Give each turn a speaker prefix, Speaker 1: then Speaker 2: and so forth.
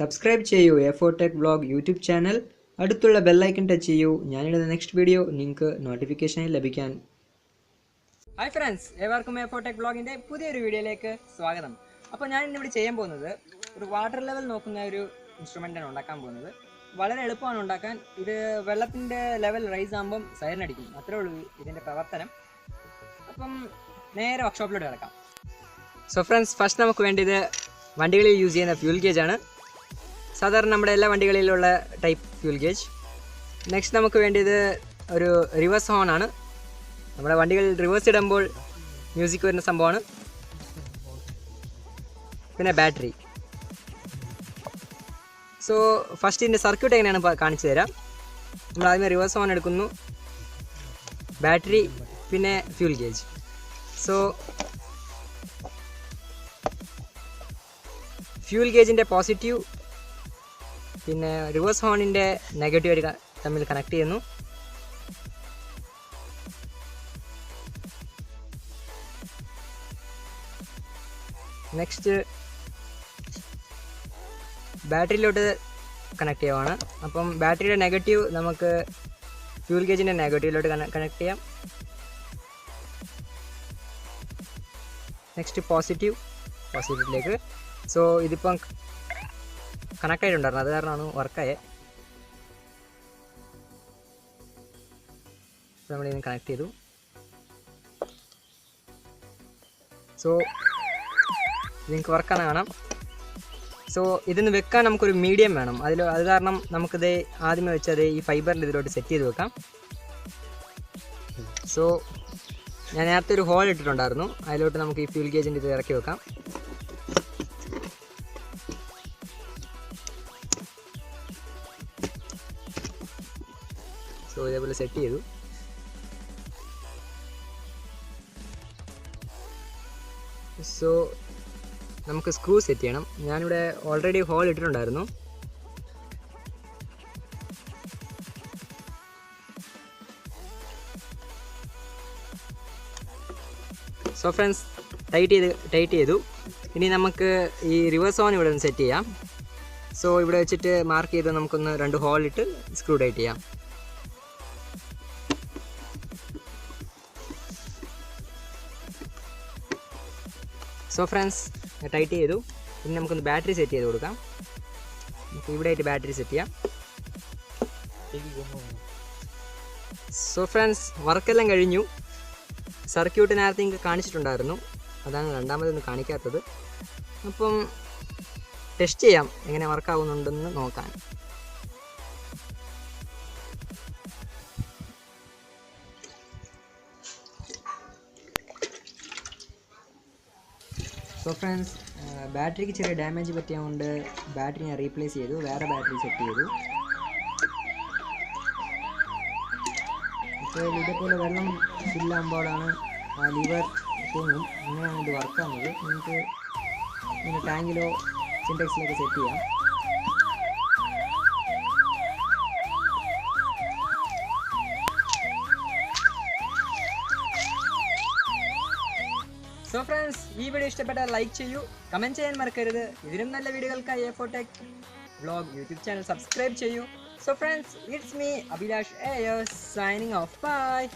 Speaker 1: Subscribe ചെയ്യൂ A4 Tech vlog YouTube channel. അടുത്തുള്ള bell icon touch ചെയ്യൂ. ഞാനിടുന്ന നെക്സ്റ്റ് വീഡിയോ നിങ്ങൾക്ക് നോട്ടിഫിക്കേഷനിൽ ലഭിക്കാൻ.
Speaker 2: ഹായ് ഫ്രണ്ട്സ്, ഏവർക്കും A4 Tech വ്ളോഗിൻ്റെ പുതിയൊരു വീഡിയോയിലേക്ക് സ്വാഗതം. അപ്പോൾ ഞാൻ ഇന്നിവിടെ ചെയ്യാൻ പോകുന്നത് ഒരു വാട്ടർ ലെവൽ നോക്കുന്ന ഒരു ഇൻസ്ട്രുമെൻ്റാണ് ഉണ്ടാക്കാൻ പോകുന്നത്. വളരെ എളുപ്പമാണ് ഉണ്ടാക്കാൻ. ഇത് വെള്ളത്തിൻ്റെ ലെവൽ റൈസ് ആകുമ്പം സൈറൻ അടിക്കും, അത്രേ ഉള്ളൂ ഇതിൻ്റെ പ്രവർത്തനം. അപ്പം നേരെ വർക്ക്ഷോപ്പിലോട്ട് കിടക്കാം. സോ ഫ്രണ്ട്സ്, ഫസ്റ്റ് നമുക്ക് വേണ്ടിയത് വണ്ടികളിൽ യൂസ് ചെയ്യുന്ന ഫ്യൂൽ ഗേജാണ്. സാധാരണ നമ്മുടെ എല്ലാ വണ്ടികളിലുള്ള ടൈപ്പ് ഫ്യൂൽ ഗേജ്. നെക്സ്റ്റ് നമുക്ക് വേണ്ടിയത് ഒരു റിവേഴ്സ് ഹോൺ ആണ്. നമ്മുടെ വണ്ടികൾ റിവേഴ്സ് ഇടുമ്പോൾ മ്യൂസിക് വരുന്ന സംഭവമാണ്. പിന്നെ ബാറ്ററി. സോ ഫസ്റ്റ് ഇതിൻ്റെ സർക്യൂട്ട് എങ്ങനെയാണ് കാണിച്ചു തരാം. നമ്മൾ ആദ്യമേ റിവേഴ്സ് ഹോൺ എടുക്കുന്നു, ബാറ്ററി, പിന്നെ ഫ്യൂൽ ഗേജ്. സോ ഫ്യൂൽ ഗേജിൻ്റെ പോസിറ്റീവ് പിന്നെ റിവേഴ്സ് ഹോണിൻ്റെ നെഗറ്റീവ് ആയിട്ട് തമ്മിൽ കണക്ട് ചെയ്യുന്നു. നെക്സ്റ്റ് ബാറ്ററിയിലോട്ട് കണക്ട് ചെയ്യുവാണ്. അപ്പം ബാറ്ററിയുടെ നെഗറ്റീവ് നമുക്ക് ഫ്യൂൽ ഗേജിൻ്റെ നെഗറ്റീവിലോട്ട് കണക്ട് ചെയ്യാം. നെക്സ്റ്റ് പോസിറ്റീവിലേക്ക്. സോ ഇതിപ്പം കണക്ട് ആയിട്ടുണ്ടായിരുന്നു, അത് കാരണമാണ് വർക്കായത്. നമ്മളിതിന് കണക്ട് ചെയ്തു. സോ നിങ്ങൾക്ക് വർക്കാണ് കാണാം. സോ ഇതിന് വെക്കാൻ നമുക്കൊരു മീഡിയം വേണം. അത് കാരണം നമുക്കിത് ആദ്യമേ വെച്ചത് ഈ ഫൈബറിൽ ഇതിലോട്ട് സെറ്റ് ചെയ്ത് വെക്കാം. സോ ഞാൻ നേരത്തെ ഒരു ഹോൾ ഇട്ടിട്ടുണ്ടായിരുന്നു, അതിലോട്ട് നമുക്ക് ഈ ഫ്യൂൽ ഗേജിൻ്റെ ഇത് ഇറക്കി വെക്കാം. സോ ഇതേപോലെ സെറ്റ് ചെയ്തു. സോ നമുക്ക് സ്ക്രൂ സെറ്റ് ചെയ്യണം. ഞാനിവിടെ ഓൾറെഡി ഹോൾ ഇട്ടിട്ടുണ്ടായിരുന്നു. സോ ഫ്രണ്ട്സ്, ടൈറ്റ് ചെയ്തു. ഇനി നമുക്ക് ഈ റിവേഴ്സ് ഓൺ ഇവിടെ ഒന്ന് സെറ്റ് ചെയ്യാം. സോ ഇവിടെ വെച്ചിട്ട് മാർക്ക് ചെയ്ത് നമുക്കൊന്ന് 2 ഹോൾ ഇട്ട് സ്ക്രൂ ടൈറ്റ് ചെയ്യാം. സോ ഫ്രണ്ട്സ്, ടൈറ്റ് ചെയ്തു. ഇനി നമുക്കൊന്ന് ബാറ്ററി സെറ്റ് ചെയ്ത് കൊടുക്കാം. നമുക്ക് ഇവിടെ ആയിട്ട് ബാറ്ററി സെറ്റ് ചെയ്യാം. സോ ഫ്രണ്ട്സ്, വർക്കെല്ലാം കഴിഞ്ഞു. സർക്യൂട്ട് നേരത്തെ നിങ്ങൾക്ക് കാണിച്ചിട്ടുണ്ടായിരുന്നു, അതാണ് രണ്ടാമതൊന്നും കാണിക്കാത്തത്. അപ്പം ടെസ്റ്റ് ചെയ്യാം എങ്ങനെ വർക്കാവുന്നുണ്ടെന്ന് നോക്കാൻ. സോ ഫ്രണ്ട്സ്, ബാറ്ററിക്ക് ചെറിയ ഡാമേജ് പറ്റിയതുകൊണ്ട് ബാറ്ററി ഞാൻ റീപ്ലേസ് ചെയ്തു, വേറെ ബാറ്ററി സെറ്റ് ചെയ്തു. ഇപ്പോൾ ഇതേപോലെ വെള്ളം ഫില്ലാകുമ്പോഴാണ് ആ ലിവർ പൊങ്ങും. അങ്ങനെയാണ് ഇത് വർക്കാകുന്നത്. നമുക്ക് ഇങ്ങനെ ടാങ്കിലോ സിൻടെക്സിലൊക്കെ സെറ്റ് ചെയ്യാം. സോ ഫ്രണ്ട്സ്, ഈ വീഡിയോ ഇഷ്ടപ്പെട്ടാൽ ലൈക്ക് ചെയ്യൂ, കമൻറ്റ് ചെയ്യാൻ മറക്കരുത്. ഇതിലും നല്ല വീഡിയോകൾക്കായി A4 Tech vlog YouTube channel subscribe ചെയ്യൂ. So friends, it's me Abhilash A signing off. Bye.